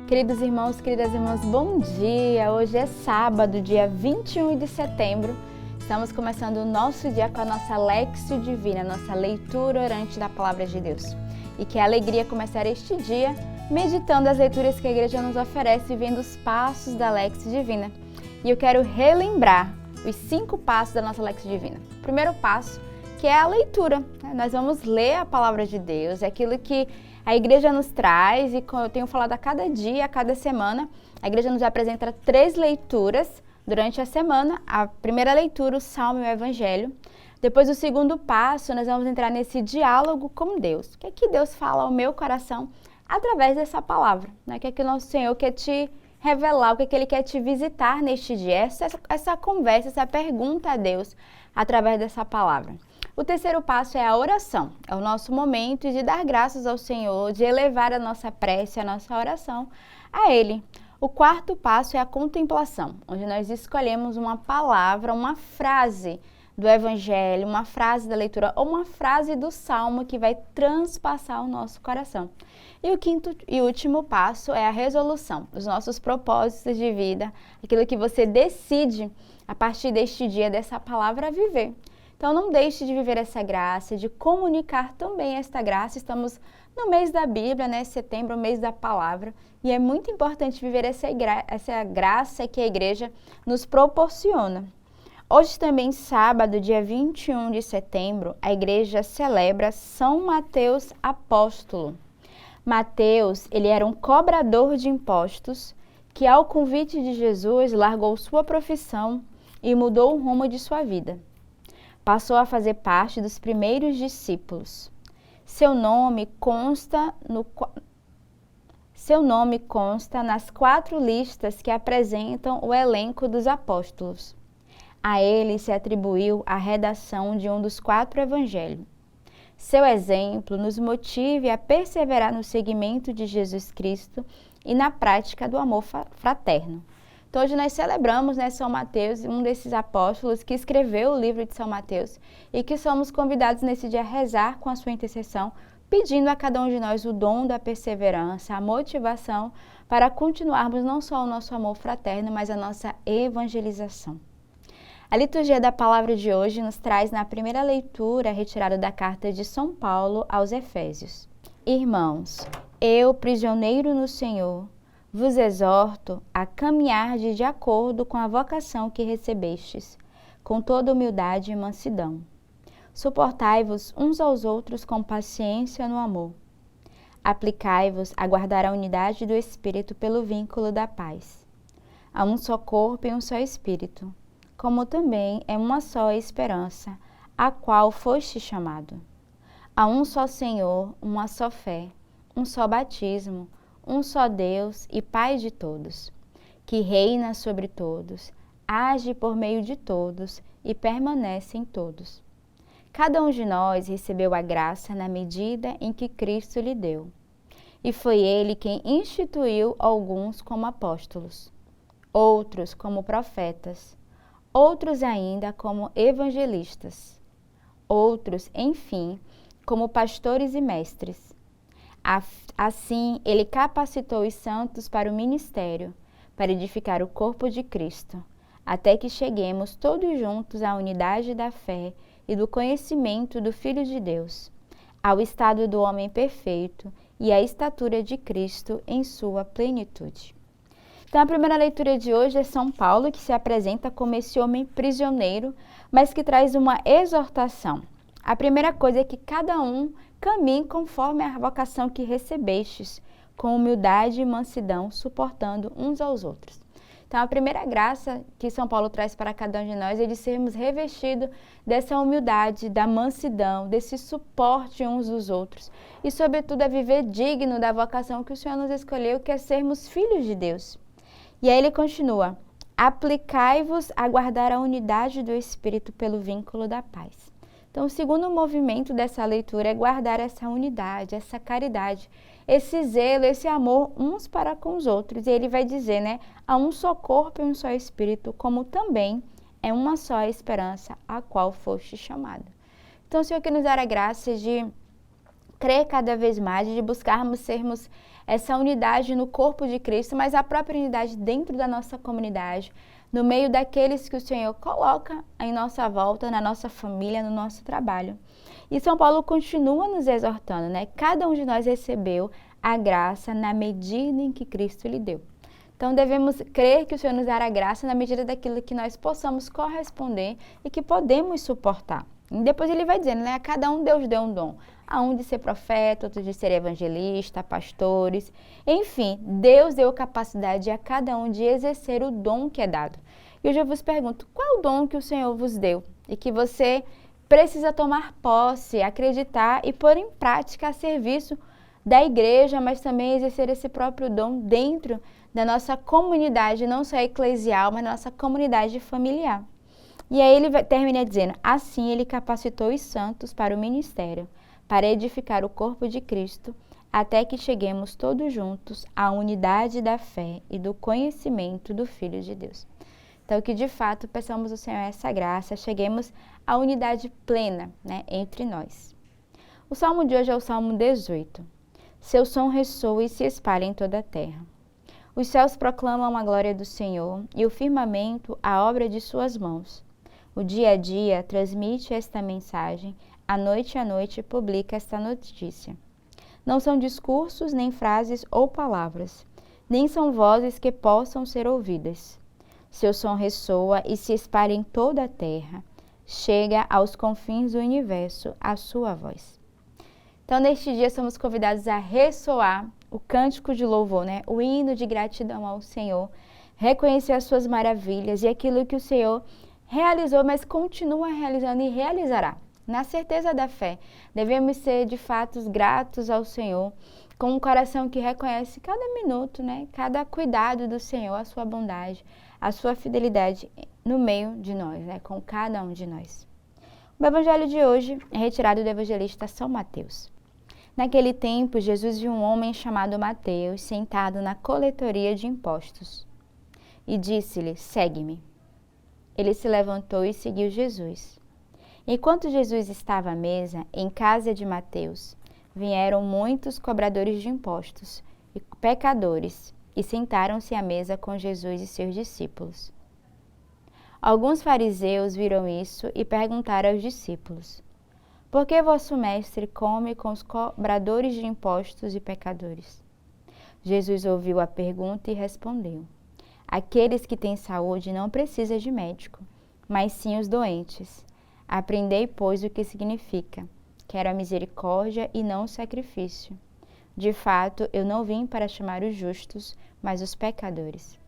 Queridos irmãos, queridas irmãs, bom dia! Hoje é sábado, dia 21 de setembro. Estamos começando o nosso dia com a nossa Lexio Divina, nossa leitura orante da Palavra de Deus. E que alegria começar este dia meditando as leituras que a Igreja nos oferece e vendo os passos da Lexio Divina. E eu quero relembrar os 5 passos da nossa Lexio Divina. O primeiro passo, que é a leitura. Nós vamos ler a Palavra de Deus, é aquilo que a Igreja nos traz, e como eu tenho falado a cada dia, a cada semana, a Igreja nos apresenta 3 leituras durante a semana. A primeira leitura, o Salmo e o Evangelho. Depois, o segundo passo, nós vamos entrar nesse diálogo com Deus. O que é que Deus fala ao meu coração através dessa palavra? O que é que o nosso Senhor quer te revelar, o que é que Ele quer te visitar neste dia? Essa conversa, essa pergunta a Deus através dessa palavra. O terceiro passo é a oração. É o nosso momento de dar graças ao Senhor, de elevar a nossa prece, a nossa oração a Ele. O quarto passo é a contemplação, onde nós escolhemos uma palavra, uma frase do Evangelho, uma frase da leitura ou uma frase do Salmo que vai transpassar o nosso coração. E o quinto e último passo é a resolução, os nossos propósitos de vida, aquilo que você decide a partir deste dia, dessa palavra, viver. Então, não deixe de viver essa graça, de comunicar também esta graça. Estamos no mês da Bíblia, Setembro, o mês da palavra, e é muito importante viver essa graça que a Igreja nos proporciona. Hoje também, sábado, dia 21 de setembro, a Igreja celebra São Mateus Apóstolo. Mateus, ele era um cobrador de impostos que, ao convite de Jesus, largou sua profissão e mudou o rumo de sua vida. Passou a fazer parte dos primeiros discípulos. Seu nome consta nas 4 listas que apresentam o elenco dos apóstolos. A ele se atribuiu a redação de um dos 4 evangelhos. Seu exemplo nos motive a perseverar no seguimento de Jesus Cristo e na prática do amor fraterno. Então, hoje nós celebramos São Mateus, um desses apóstolos que escreveu o livro de São Mateus, e que somos convidados nesse dia a rezar com a sua intercessão, pedindo a cada um de nós o dom da perseverança, a motivação para continuarmos não só o nosso amor fraterno, mas a nossa evangelização. A liturgia da palavra de hoje nos traz na primeira leitura retirada da carta de São Paulo aos Efésios. Irmãos, eu, prisioneiro no Senhor, vos exorto a caminhar de acordo com a vocação que recebestes, com toda humildade e mansidão. Suportai-vos uns aos outros com paciência no amor. Aplicai-vos a guardar a unidade do Espírito pelo vínculo da paz. Há um só corpo e um só Espírito, como também é uma só esperança, a qual foste chamado. Há um só Senhor, uma só fé, um só batismo, um só Deus e Pai de todos, que reina sobre todos, age por meio de todos e permanece em todos. Cada um de nós recebeu a graça na medida em que Cristo lhe deu. E foi Ele quem instituiu alguns como apóstolos, outros como profetas, outros ainda como evangelistas, outros, enfim, como pastores e mestres. Assim, Ele capacitou os santos para o ministério, para edificar o corpo de Cristo, até que cheguemos todos juntos à unidade da fé e do conhecimento do Filho de Deus, ao estado do homem perfeito e à estatura de Cristo em sua plenitude. Então, a primeira leitura de hoje é São Paulo, que se apresenta como esse homem prisioneiro, mas que traz uma exortação. A primeira coisa é que cada um caminhe conforme a vocação que recebestes, com humildade e mansidão, suportando uns aos outros. Então, a primeira graça que São Paulo traz para cada um de nós é de sermos revestidos dessa humildade, da mansidão, desse suporte uns dos outros e, sobretudo, a viver digno da vocação que o Senhor nos escolheu, que é sermos filhos de Deus. E aí ele continua: aplicai-vos a guardar a unidade do Espírito pelo vínculo da paz. Então, o segundo movimento dessa leitura é guardar essa unidade, essa caridade, esse zelo, esse amor uns para com os outros. E ele vai dizer, há um só corpo e um só Espírito, como também é uma só esperança a qual foste chamado. Então, o Senhor que nos dará a graça de crer cada vez mais, de buscarmos sermos essa unidade no corpo de Cristo, mas a própria unidade dentro da nossa comunidade, no meio daqueles que o Senhor coloca em nossa volta, na nossa família, no nosso trabalho. E São Paulo continua nos exortando, né? Cada um de nós recebeu a graça na medida em que Cristo lhe deu. Então devemos crer que o Senhor nos dará graça na medida daquilo que nós possamos corresponder e que podemos suportar. E depois ele vai dizendo, né? A cada um Deus deu um dom. A um de ser profeta, outro de ser evangelista, pastores. Enfim, Deus deu capacidade a cada um de exercer o dom que é dado. E hoje eu vos pergunto, qual é o dom que o Senhor vos deu? E que você precisa tomar posse, acreditar e pôr em prática a serviço da igreja, mas também exercer esse próprio dom dentro da nossa comunidade, não só eclesial, mas nossa comunidade familiar. E aí ele termina dizendo, assim ele capacitou os santos para o ministério, para edificar o corpo de Cristo, até que cheguemos todos juntos à unidade da fé e do conhecimento do Filho de Deus. Então, que de fato peçamos ao Senhor essa graça, cheguemos à unidade plena, né, entre nós. O salmo de hoje é o Salmo 18. Seu som ressoa e se espalha em toda a terra. Os céus proclamam a glória do Senhor e o firmamento a obra de suas mãos. O dia a dia transmite esta mensagem, a noite publica esta notícia. Não são discursos, nem frases ou palavras, nem são vozes que possam ser ouvidas. Seu som ressoa e se espalha em toda a terra. Chega aos confins do universo a sua voz. Então, neste dia, somos convidados a ressoar o cântico de louvor, né? O hino de gratidão ao Senhor, reconhecer as suas maravilhas e aquilo que o Senhor realizou, mas continua realizando e realizará. Na certeza da fé, devemos ser de fato gratos ao Senhor, com um coração que reconhece cada minuto, né? Cada cuidado do Senhor, a sua bondade, a sua fidelidade no meio de nós, né? Com cada um de nós. O evangelho de hoje é retirado do evangelista São Mateus. Naquele tempo, Jesus viu um homem chamado Mateus sentado na coletoria de impostos e disse-lhe, segue-me. Ele se levantou e seguiu Jesus. Enquanto Jesus estava à mesa, em casa de Mateus, vieram muitos cobradores de impostos e pecadores e sentaram-se à mesa com Jesus e seus discípulos. Alguns fariseus viram isso e perguntaram aos discípulos, por que vosso mestre come com os cobradores de impostos e pecadores? Jesus ouviu a pergunta e respondeu, aqueles que têm saúde não precisam de médico, mas sim os doentes. Aprendei, pois, o que significa. Quero a misericórdia e não o sacrifício. De fato, eu não vim para chamar os justos, mas os pecadores.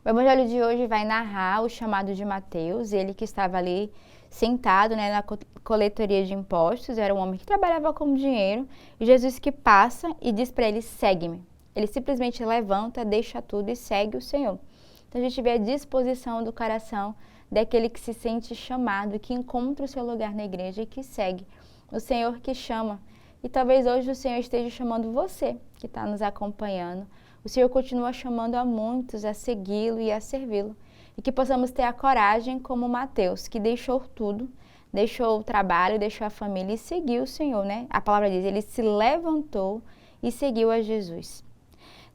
O evangelho de hoje vai narrar o chamado de Mateus, ele que estava ali sentado, né, na coletoria de impostos, era um homem que trabalhava com dinheiro, e Jesus que passa e diz para ele, segue-me. Ele simplesmente levanta, deixa tudo e segue o Senhor. Então a gente vê a disposição do coração daquele que se sente chamado, que encontra o seu lugar na igreja e que segue. O Senhor que chama. E talvez hoje o Senhor esteja chamando você, que está nos acompanhando. O Senhor continua chamando a muitos a segui-lo e a servi-lo. E que possamos ter a coragem como Mateus, que deixou tudo, deixou o trabalho, deixou a família e seguiu o Senhor, né? A palavra diz, ele se levantou e seguiu a Jesus.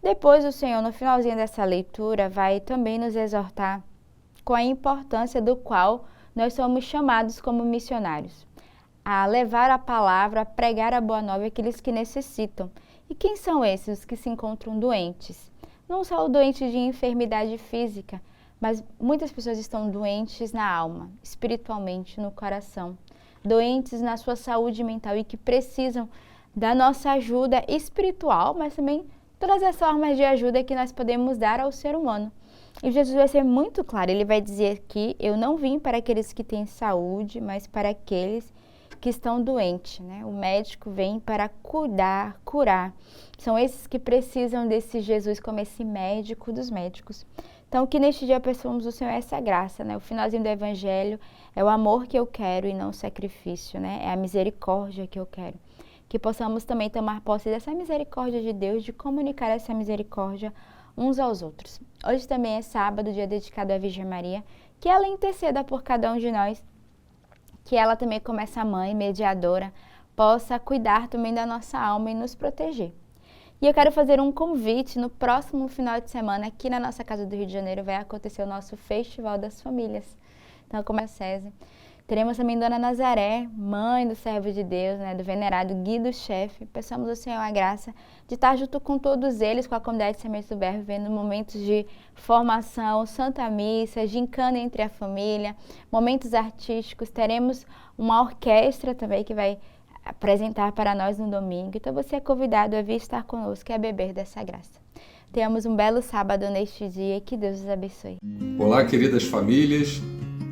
Depois o Senhor, no finalzinho dessa leitura, vai também nos exortar com a importância do qual nós somos chamados como missionários, a levar a palavra, a pregar a boa nova àqueles que necessitam. E quem são esses que se encontram doentes? Não só doentes de enfermidade física, mas muitas pessoas estão doentes na alma, espiritualmente, no coração, doentes na sua saúde mental e que precisam da nossa ajuda espiritual, mas também todas as formas de ajuda que nós podemos dar ao ser humano. E Jesus vai ser muito claro, ele vai dizer que eu não vim para aqueles que têm saúde, mas para aqueles que estão doentes, né? O médico vem para curar. São esses que precisam desse Jesus como esse médico dos médicos. Então, que neste dia peçamos ao Senhor essa graça, né? O finalzinho do Evangelho é o amor que eu quero e não o sacrifício, né? É a misericórdia que eu quero. Que possamos também tomar posse dessa misericórdia de Deus, de comunicar essa misericórdia uns aos outros. Hoje também é sábado, dia dedicado à Virgem Maria, que ela interceda por cada um de nós, que ela também como essa mãe mediadora possa cuidar também da nossa alma e nos proteger. E eu quero fazer um convite. No próximo final de semana, aqui na nossa Casa do Rio de Janeiro, vai acontecer o nosso Festival das Famílias. Então, como a SESI, teremos também Dona Nazaré, mãe do servo de Deus, do venerado Guido Chefe. Peçamos ao Senhor a graça de estar junto com todos eles, com a comunidade de Sementes do Verbo, vivendo momentos de formação, Santa Missa, gincana entre a família, momentos artísticos. Teremos uma orquestra também que vai apresentar para nós no domingo. Então você é convidado a vir estar conosco e a beber dessa graça. Tenhamos um belo sábado neste dia. Que Deus os abençoe. Olá, queridas famílias.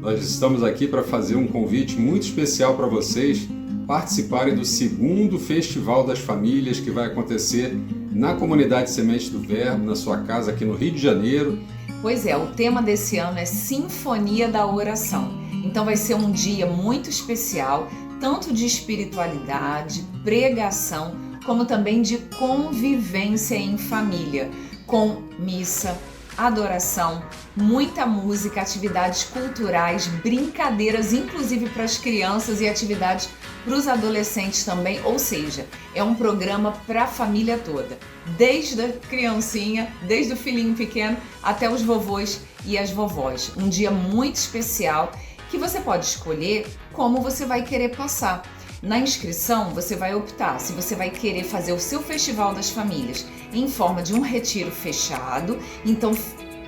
Nós estamos aqui para fazer um convite muito especial para vocês participarem do segundo Festival das Famílias que vai acontecer na comunidade Semente do Verbo, na sua casa aqui no Rio de Janeiro. Pois é, o tema desse ano é Sinfonia da Oração. Então vai ser um dia muito especial, tanto de espiritualidade, pregação, como também de convivência em família, com missa, adoração, muita música, atividades culturais, brincadeiras, inclusive para as crianças e atividades para os adolescentes também, ou seja, é um programa para a família toda, desde a criancinha, desde o filhinho pequeno até os vovôs e as vovós. Um dia muito especial que você pode escolher como você vai querer passar. Na inscrição, você vai optar se você vai querer fazer o seu Festival das Famílias em forma de um retiro fechado, então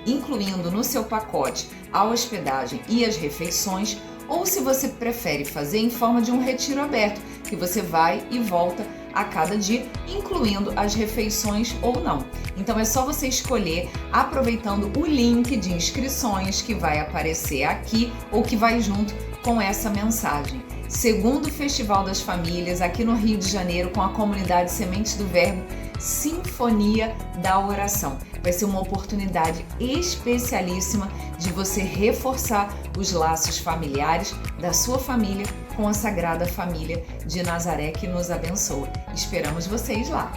incluindo no seu pacote a hospedagem e as refeições, ou se você prefere fazer em forma de um retiro aberto, que você vai e volta a cada dia, incluindo as refeições ou não. Então é só você escolher aproveitando o link de inscrições que vai aparecer aqui ou que vai junto com essa mensagem. Segundo Festival das Famílias, aqui no Rio de Janeiro, com a comunidade Sementes do Verbo, Sinfonia da Oração. Vai ser uma oportunidade especialíssima de você reforçar os laços familiares da sua família com a Sagrada Família de Nazaré, que nos abençoa. Esperamos vocês lá!